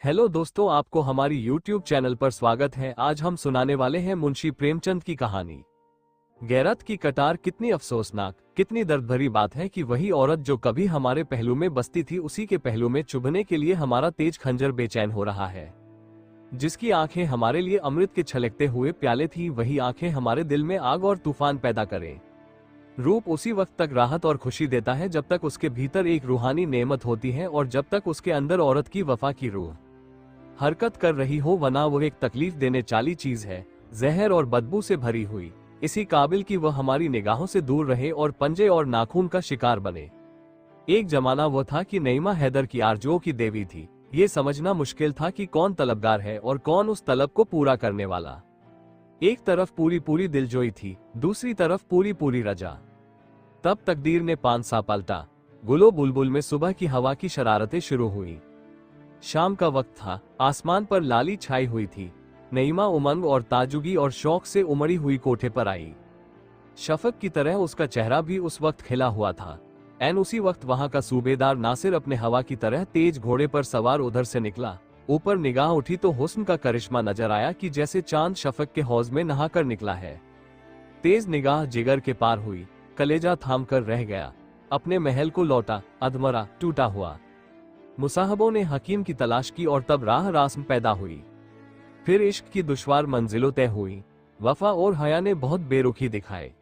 Hello दोस्तों, आपको हमारी YouTube चैनल पर स्वागत है। आज हम सुनाने वाले हैं मुंशी प्रेमचंद की कहानी गैरत की कटार। कितनी अफसोसनाक, कितनी दर्द भरी बात है कि वही औरत जो कभी हमारे पहलू में बसती थी, उसी के पहलू में चुभने के लिए हमारा तेज खंजर बेचैन हो रहा है। जिसकी आंखें हमारे लिए अमृत के छलकते हुए प्याले थी, वही आंखें हमारे दिल में आग और तूफान पैदा करें। रूप उसी वक्त तक राहत और खुशी देता है जब तक उसके भीतर एक रूहानी नेमत होती है और जब तक उसके अंदर औरत की वफा की रूह हरकत कर रही हो, वरना वो एक तकलीफ देने चाली चीज है, जहर और बदबू से भरी हुई, इसी काबिल कि वह हमारी निगाहों से दूर रहे और पंजे और नाखून का शिकार बने। एक जमाना वो था कि नईमा हैदर की आरजुओं की देवी थी। ये समझना मुश्किल था कि कौन तलबगार है और कौन उस तलब को पूरा करने वाला। एक तरफ पूरी पूरी दिलजोई थी, दूसरी तरफ पूरी पूरी रजा। तब तकदीर ने पांसा पलटा। गुलो बुलबुल में सुबह की हवा की शरारतें शुरू हुई। शाम का वक्त था, आसमान पर लाली छाई हुई थी। नईमा उमंग और ताजुगी और शौक से उमड़ी हुई कोठे पर आई। शफक की तरह उसका चेहरा भी उस वक्त खिला हुआ था। एन उसी वक्त वहां का सूबेदार नासिर अपने हवा की तरह तेज घोड़े पर सवार उधर से निकला। ऊपर निगाह उठी तो हुस्न का करिश्मा नजर आया कि जैसे चांद शफक के हौज में नहाकर निकला है। तेज निगाह जिगर के पार हुई, कलेजा थाम कर रह गया। अपने महल को लौटा, अधमरा टूटा हुआ। मुसाहबों ने हकीम की तलाश की और तब राह रास्म पैदा हुई। फिर इश्क की दुश्वार मंजिलों तय हुई। वफा और हया ने बहुत बेरुखी दिखाए,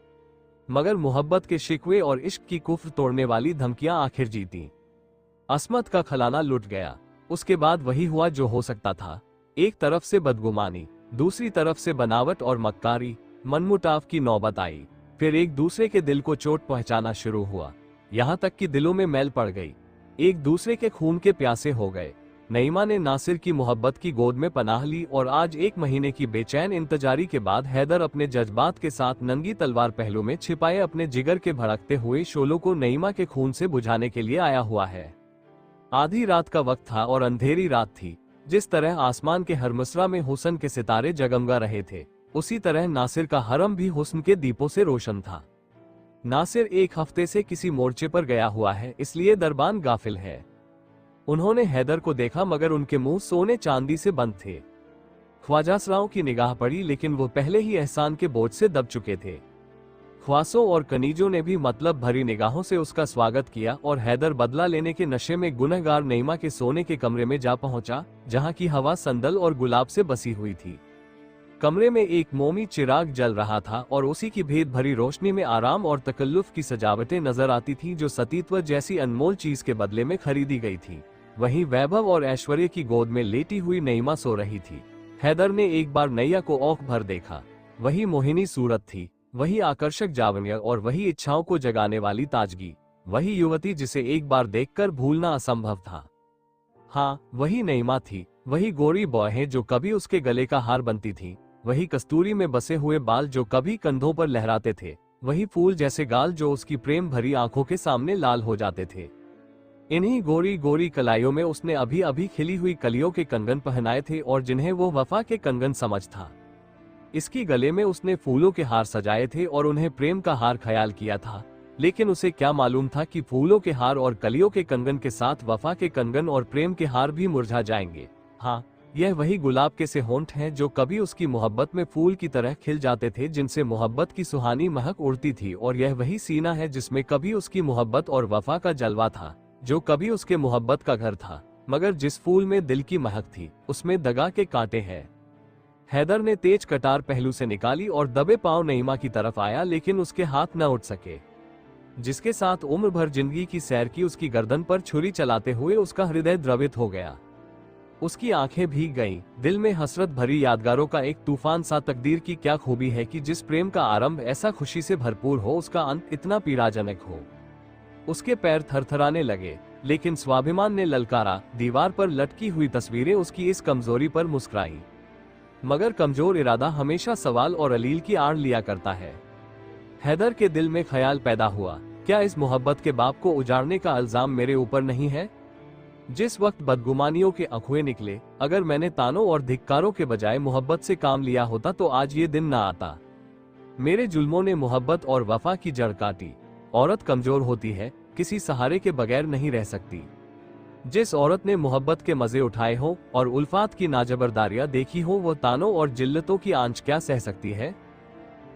मगर मोहब्बत के शिकवे और इश्क की कुफ्र तोड़ने वाली धमकियां आखिर जीती। अस्मत का खलाना लुट गया। उसके बाद वही हुआ जो हो सकता था। एक तरफ से बदगुमानी, दूसरी तरफ से बनावट और मक्कारी, मनमुटाव की नौबत आई। फिर एक दूसरे के दिल को चोट पहुंचाना शुरू हुआ, यहाँ तक कि दिलों में मैल पड़ गई। एक दूसरे के खून के प्यासे हो गए। नईमा ने नासिर की मोहब्बत की गोद में पनाह ली और आज 1 महीने की बेचैन इंतजारी के बाद हैदर अपने जज्बात के साथ नंगी तलवार पहलू में छिपाए अपने जिगर के भड़कते हुए शोलों को नईमा के खून से बुझाने के लिए आया हुआ है। आधी रात का वक्त था और अंधेरी रात थी। जिस तरह आसमान के हर मिसरा में हुस्न के सितारे जगमगा रहे थे, उसी तरह नासिर का हरम भी हुस्न के दीपों से रोशन था। नासिर 1 हफ्ते से किसी मोर्चे पर गया हुआ है, इसलिए दरबान गाफिल है। उन्होंने हैदर को देखा, मगर उनके मुंह सोने चांदी से बंद थे। ख्वाजासराओं की निगाह पड़ी, लेकिन वो पहले ही एहसान के बोझ से दब चुके थे। ख्वासों और कनीजों ने भी मतलब भरी निगाहों से उसका स्वागत किया और हैदर बदला लेने के नशे में गुनहगार नईमा के सोने के कमरे में जा पहुंचा, जहां की हवा संदल और गुलाब से बसी हुई थी। कमरे में एक मोमी चिराग जल रहा था और उसी की भेद भरी रोशनी में आराम और तकल्लुफ की सजावटें नजर आती थीं, जो सतीत्व जैसी अनमोल चीज के बदले में खरीदी गई थी। वहीं वैभव और ऐश्वर्य की गोद में लेटी हुई नईमा सो रही थी। हैदर ने एक बार नैया को औंख भर देखा। वही मोहिनी सूरत थी, वही आकर्षक जावनिया और वही इच्छाओं को जगाने वाली ताजगी। वही युवती जिसे एक बार देखकर भूलना असंभव था। हाँ, वही नईमा थी। वही गोरी बौहें जो कभी उसके गले का हार बनती थी, वही कस्तूरी में बसे हुए बाल जो कभी कंधों पर लहराते थे, वही फूल जैसे गाल जो उसकी प्रेम भरी आंखों के सामने लाल हो जाते थे। इन्हीं गोरी गोरी कलाइयों में उसने अभी अभी खिली हुई कलियों के कंगन पहनाए थे और जिन्हें वो वफा के कंगन समझ था। इसकी गले में उसने फूलों के हार सजाए थे और उन्हें प्रेम का हार ख्याल किया था, लेकिन उसे क्या मालूम था कि फूलों के हार और कलियों के कंगन के साथ वफा के कंगन और प्रेम के हार भी मुरझा जाएंगे। हाँ, यह वही गुलाब के से होंठ हैं जो कभी उसकी मोहब्बत में फूल की तरह खिल जाते थे, जिनसे मोहब्बत की सुहानी महक उड़ती थी। और यह वही सीना है जिसमें कभी उसकी मोहब्बत और वफा का जलवा था, जो कभी उसके मोहब्बत का घर था, मगर जिस फूल में दिल की महक थी, उसमें दगा के कांटे हैं। हैदर ने तेज कटार पहलू से निकाली और दबे पांव नईमा की तरफ आया, लेकिन उसके हाथ न उठ सके। जिसके साथ उम्र भर जिंदगी की सैर की उसकी गर्दन पर छुरी चलाते हुए उसका हृदय द्रवित हो गया। उसकी आंखें भीग गईं। दिल में हसरत भरी यादगारों का एक तूफान सा। तकदीर की क्या खूबी है कि जिस प्रेम का आरंभ ऐसा खुशी से भरपूर हो, उसका अंत इतना पीड़ाजनक हो। उसके पैर थरथराने लगे, लेकिन स्वाभिमान ने ललकारा। दीवार पर लटकी हुई तस्वीरें उसकी इस कमजोरी पर मुस्कुराई, मगर कमजोर इरादा हमेशा सवाल और अलील की आड़ लिया करता है। हैदर के दिल में ख्याल पैदा हुआ, क्या इस मोहब्बत के बाप को उजाड़ने का इल्जाम मेरे ऊपर नहीं है? जिस वक्त बदगुमानियों के अखुए निकले, अगर मैंने तानों और धिक्कारों के बजाय मोहब्बत से काम लिया होता तो आज ये दिन ना आता। मेरे जुल्मों ने मोहब्बत और वफा की जड़ काटी। औरत कमजोर होती है, किसी सहारे के बगैर नहीं रह सकती। जिस औरत ने मोहब्बत के मजे उठाए हो और उल्फात की नाजबरदारियां देखी हो, वो तानों और जिल्लतों की आंच क्या सह सकती है।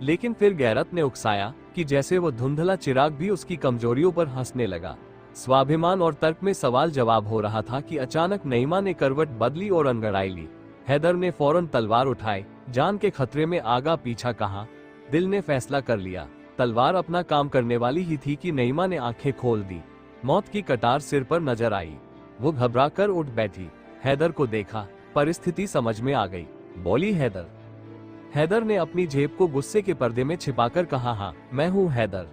लेकिन फिर गैरत ने उकसाया कि जैसे वो धुंधला चिराग भी उसकी कमजोरियों पर हंसने लगा। स्वाभिमान और तर्क में सवाल जवाब हो रहा था कि अचानक नईमा ने करवट बदली और अंगड़ाई ली। हैदर ने फौरन तलवार उठाई, जान के खतरे में आगा पीछा कहा। दिल ने फैसला कर लिया, तलवार अपना काम करने वाली ही थी कि नईमा ने आंखें खोल दी। मौत की कटार सिर पर नजर आई। वो घबराकर उठ बैठी, हैदर को देखा, परिस्थिति समझ में आ गई। बोली, हैदर। हैदर ने अपनी जेब को गुस्से के पर्दे में छिपाकर कहा, हाँ मैं हूँ हैदर।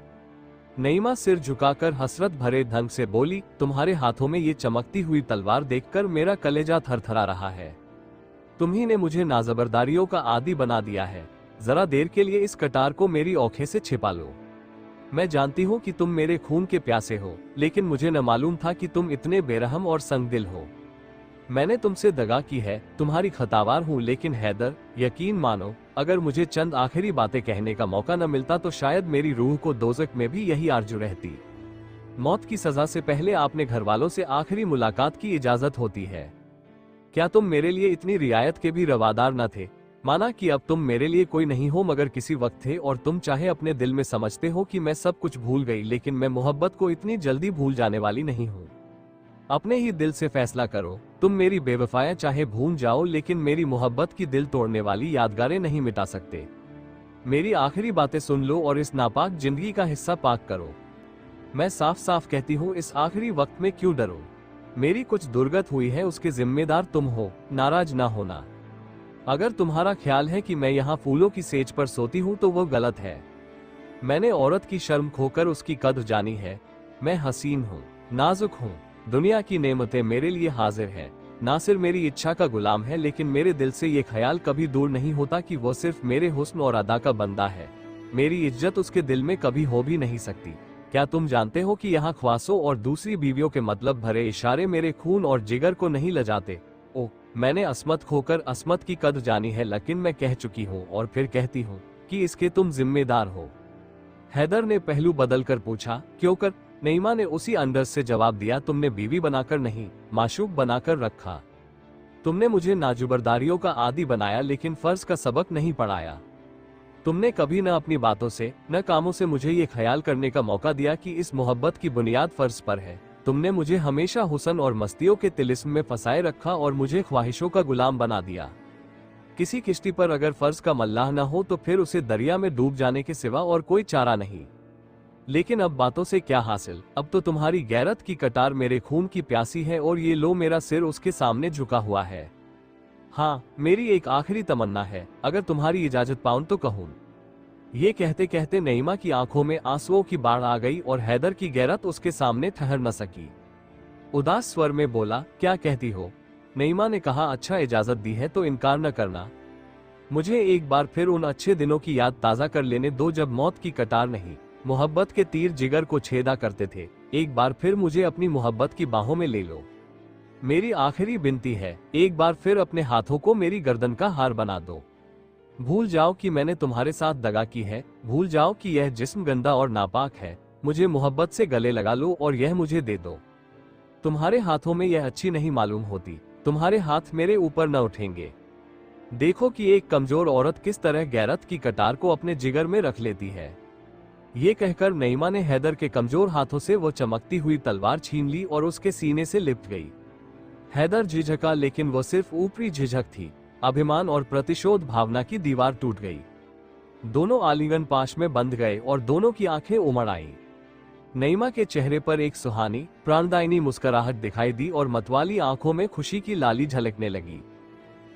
नईमा सिर झुकाकर हसरत भरे ढंग से बोली, तुम्हारे हाथों में ये चमकती हुई तलवार देखकर मेरा कलेजा थरथरा रहा है। तुम्ही ने मुझे नाजबरदारियों का आदी बना दिया है। जरा देर के लिए इस कटार को मेरी औंखें से छिपा लो। मैं जानती हूँ कि तुम मेरे खून के प्यासे हो, लेकिन मुझे न मालूम था कि तुम इतने बेरहम और संगदिल हो। मैंने तुमसे दगा की है, तुम्हारी खतावार हूँ, लेकिन हैदर यकीन मानो, अगर मुझे चंद आखिरी बातें कहने का मौका न मिलता तो शायद मेरी रूह को दोज़ख में भी यही आरजू रहती। मौत की सजा से पहले आपने घर वालों से आखिरी मुलाकात की इजाजत होती है। क्या तुम मेरे लिए इतनी रियायत के भी रवादार न थे? माना कि अब तुम मेरे लिए कोई नहीं हो, मगर किसी वक्त थे, और तुम चाहे अपने दिल में समझते हो कि मैं सब कुछ भूल गई, लेकिन मैं मोहब्बत को इतनी जल्दी भूल जाने वाली नहीं हूँ। अपने ही दिल से फैसला करो। तुम मेरी बेवफाया चाहे भूल जाओ, लेकिन मेरी मोहब्बत की दिल तोड़ने वाली यादगारें नहीं मिटा सकते। मेरी आखिरी बातें सुन लो और इस नापाक जिंदगी का हिस्सा पाक करो। मैं साफ साफ कहती हूँ, इस आखिरी वक्त में क्यों डरो? मेरी कुछ दुर्गत हुई है, उसके जिम्मेदार तुम हो, नाराज ना होना। अगर तुम्हारा ख्याल है कि मैं यहाँ फूलों की सेज पर सोती हूँ तो वो गलत है। मैंने औरत की शर्म खोकर उसकी कद्र जानी है। मैं हसीन हूँ, नाजुक हूँ, दुनिया की नेमतें मेरे लिए हाजिर है। नासिर मेरी इच्छा का गुलाम है, लेकिन मेरे दिल से ये ख्याल कभी दूर नहीं होता कि वो सिर्फ मेरे हुस्न और अदा का बंदा है। मेरी इज्जत उसके दिल में कभी हो भी नहीं सकती। क्या तुम जानते हो कि यहाँ ख्वासों और दूसरी बीवियों के मतलब भरे इशारे मेरे खून और जिगर को नहीं लजाते? ओ, मैंने असमत खोकर असमत की कद्र जानी है, लेकिन मैं कह चुकी हूँ और फिर कहती हूँ कि इसके तुम जिम्मेदार हो। हैदर ने पहलू बदलकर पूछा, क्यों कर? नईमा ने उसी अंदर से जवाब दिया, तुमने बीवी बनाकर नहीं, माशूक बनाकर रखा। तुमने मुझे नाजुबरदारियों का आदी बनाया, लेकिन फर्ज का सबक नहीं पढ़ाया। तुमने कभी न अपनी बातों से न कामों से मुझे ये ख्याल करने का मौका दिया कि इस मोहब्बत की बुनियाद फर्ज पर है। तुमने मुझे हमेशा हुस्न और मस्तियों के तिलिस्म में फंसाए रखा और मुझे ख्वाहिशों का गुलाम बना दिया। किसी किश्ती पर अगर फर्ज का मल्लाह न हो तो फिर उसे दरिया में डूब जाने के सिवा और कोई चारा नहीं। लेकिन अब बातों से क्या हासिल? अब तो तुम्हारी गैरत की कटार मेरे खून की प्यासी है और ये लो मेरा सिर उसके सामने झुका हुआ है। हाँ, मेरी एक आखिरी तमन्ना है, अगर तुम्हारी इजाजत पाऊं तो कहूं। ये कहते कहते नईमा की आंखों में आंसुओं की बाढ़ आ गई और हैदर की गैरत उसके सामने ठहर न सकी। उदास स्वर में बोला, क्या कहती हो? नईमा ने कहा, अच्छा इजाजत दी है तो इनकार न करना। मुझे एक बार फिर उन अच्छे दिनों की याद ताजा कर लेने दो जब मौत की कटार नहीं, मोहब्बत के तीर जिगर को छेदा करते थे। एक बार फिर मुझे अपनी मोहब्बत की बाहों में ले लो। मेरी आखिरी विनती है, एक बार फिर अपने हाथों को मेरी गर्दन का हार बना दो। भूल जाओ कि मैंने तुम्हारे साथ दगा की है, भूल जाओ कि यह जिस्म गंदा और नापाक है। मुझे मोहब्बत से गले लगा लो और यह मुझे दे दो। तुम्हारे हाथों में यह अच्छी नहीं मालूम होती, तुम्हारे हाथ मेरे ऊपर न उठेंगे। देखो कि एक कमजोर औरत किस तरह गैरत की कटार को अपने जिगर में रख लेती है। ये कहकर नईमा ने हैदर के कमजोर हाथों से वो चमकती हुई तलवार छीन ली और उसके सीने से लिपट गई। हैदर झिझका, लेकिन वो सिर्फ ऊपरी झिझक थी। अभिमान और प्रतिशोध भावना की दीवार टूट गई। दोनों आलिंगन पाश में बंध गए और दोनों की आंखें उमड़ आईं। नईमा के चेहरे पर एक सुहानी प्राणदायिनी मुस्कुराहट दिखाई दी और मतवाली आंखों में खुशी की लाली झलकने लगी।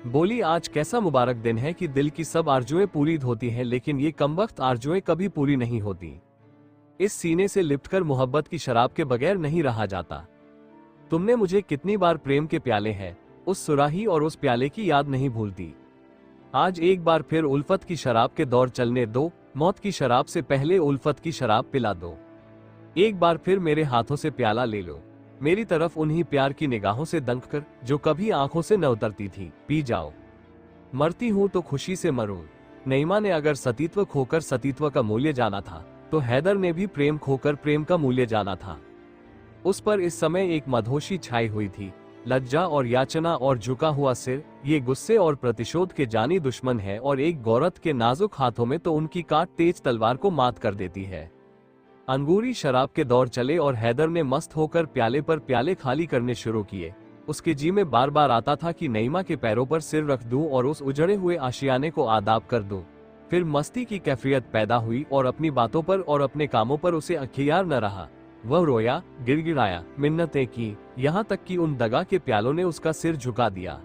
बोली, आज कैसा मुबारक दिन है कि दिल की सब आरजुएं पूरी होती हैं, लेकिन ये कमबख्त आरजुएं कभी पूरी नहीं होती। इस सीने से लिपटकर मोहब्बत की शराब के बगैर नहीं रहा जाता। तुमने मुझे कितनी बार प्रेम के प्याले हैं, उस सुराही और उस प्याले की याद नहीं भूलती। आज एक बार फिर उल्फत की शराब के दौर चलने दो, मौत की शराब से पहले उल्फत की शराब पिला दो। एक बार फिर मेरे हाथों से प्याला ले लो, मेरी तरफ उन्हीं प्यार की निगाहों से दंक कर जो कभी आंखों से न उतरती थी, पी जाओ। मरती हूं तो खुशी से मरूं। नईमा ने अगर सतीत्व खोकर सतीत्व का मूल्य जाना था, तो हैदर ने भी प्रेम खोकर प्रेम का मूल्य जाना था। उस पर इस समय एक मधोशी छाई हुई थी, लज्जा और याचना और झुका हुआ सिर। ये गुस्से और प्रतिशोध के जानी दुश्मन है और एक गौरत के नाजुक हाथों में तो उनकी काट तेज तलवार को मात कर देती है। अंगूरी शराब के दौर चले और हैदर ने मस्त होकर प्याले पर प्याले खाली करने शुरू किए। उसके जी में बार बार आता था कि नईमा के पैरों पर सिर रख दूं और उस उजड़े हुए आशियाने को आदाब कर दूं। फिर मस्ती की कैफियत पैदा हुई और अपनी बातों पर और अपने कामों पर उसे अख्तियार न रहा। वह रोया, गिड़गिड़ाया, मिन्नतें की, यहाँ तक कि उन दगा के प्यालों ने उसका सिर झुका दिया।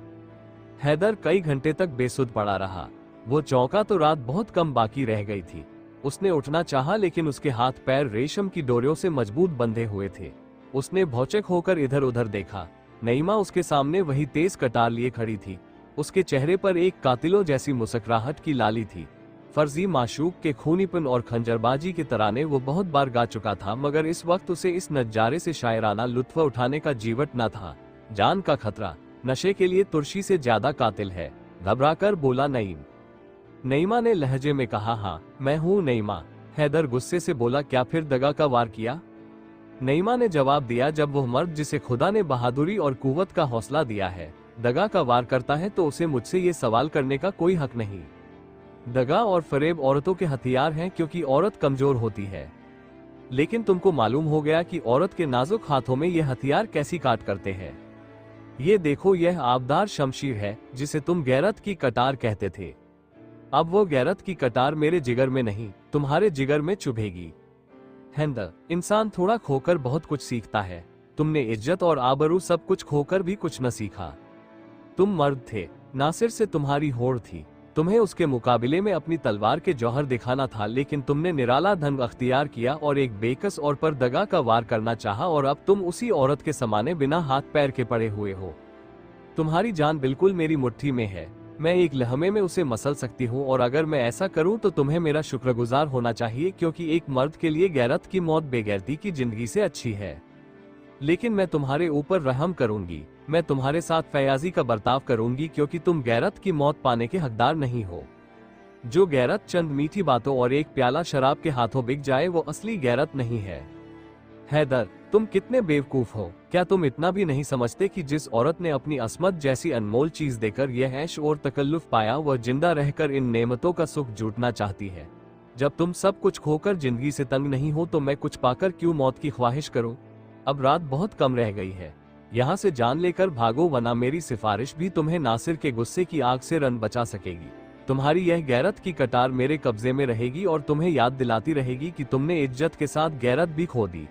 हैदर कई घंटे तक बेसुध पड़ा रहा। वो चौंका तो रात बहुत कम बाकी रह गई थी। उसने उठना चाहा लेकिन उसके हाथ पैर रेशम की डोरियों से मजबूत बंधे हुए थे। उसने भौचक होकर इधर उधर देखा। नईमा उसके सामने वही तेज कटार लिए खड़ी थी। उसके चेहरे पर एक कातिलों जैसी मुस्कुराहट की लाली थी। फर्जी माशूक के खूनीपन और खंजरबाजी के तराने वो बहुत बार गा चुका था, मगर इस वक्त उसे इस नजारे से शायराना लुत्फ उठाने का जीवट न था। जान का खतरा नशे के लिए तुर्शी से ज्यादा कातिल है, घबराकर बोला नईम। नईमा ने लहजे में कहा, हाँ मैं हूँ नईमा। हैदर गुस्से से बोला, क्या फिर दगा का वार किया? नईमा ने जवाब दिया, जब वह मर्द जिसे खुदा ने बहादुरी और कुव्वत का हौसला दिया है दगा का वार करता है तो उसे मुझसे ये सवाल करने का कोई हक नहीं। दगा और फरेब औरतों के हथियार हैं क्योंकि औरत कमजोर होती है। लेकिन तुमको मालूम हो गया कि औरत के नाजुक हाथों में ये हथियार कैसी काट करते हैं। ये देखो, यह आबदार शमशीर है जिसे तुम गैरत की कटार कहते थे। अब वो गैरत की कटार मेरे जिगर में नहीं, तुम्हारे जिगर में चुभेगी। हैदर, इंसान थोड़ा खोकर बहुत कुछ सीखता है। तुमने इज्जत और आबरू सब कुछ खोकर भी कुछ न सीखा। तुम मर्द थे, नासिर से तुम्हारी होड़ थी। तुम्हें उसके मुकाबले में अपनी तलवार के जौहर दिखाना था, लेकिन तुमने निराला धन अख्तियार किया और एक बेकस और पर दगा का वार करना चाहा और अब तुम उसी औरत के समाने बिना हाथ पैर के पड़े हुए हो। तुम्हारी जान बिल्कुल मेरी मुट्ठी में है। मैं एक लम्हे में उसे मसल सकती हूँ और अगर मैं ऐसा करूँ तो तुम्हें मेरा शुक्रगुजार होना चाहिए, क्योंकि एक मर्द के लिए गैरत की मौत बेगैरती की जिंदगी से अच्छी है। लेकिन मैं तुम्हारे ऊपर रहम करूंगी। मैं तुम्हारे साथ फयाजी का बर्ताव करूंगी क्योंकि तुम गैरत की मौत पाने के हकदार नहीं हो। जो गैरत चंद मीठी बातों और एक प्याला शराब के हाथों बिक जाए वो असली गैरत नहीं है। हैदर, तुम कितने बेवकूफ हो। क्या तुम इतना भी नहीं समझते कि जिस औरत ने अपनी असमत जैसी अनमोल चीज देकर यह ऐश और तकल्लुफ पाया वह जिंदा रहकर इन नेमतों का सुख जूटना चाहती है। जब तुम सब कुछ खोकर जिंदगी से तंग नहीं हो तो मैं कुछ पाकर क्यों मौत की ख्वाहिश करूं। अब रात बहुत कम रह गई है, यहाँ से जान लेकर भागो, वरना मेरी सिफारिश भी तुम्हें नासिर के गुस्से की आग से रन बचा सकेगी। तुम्हारी यह गैरत की कटार मेरे कब्जे में रहेगी और तुम्हें याद दिलाती रहेगी कि तुमने इज्जत के साथ गैरत भी खो दी।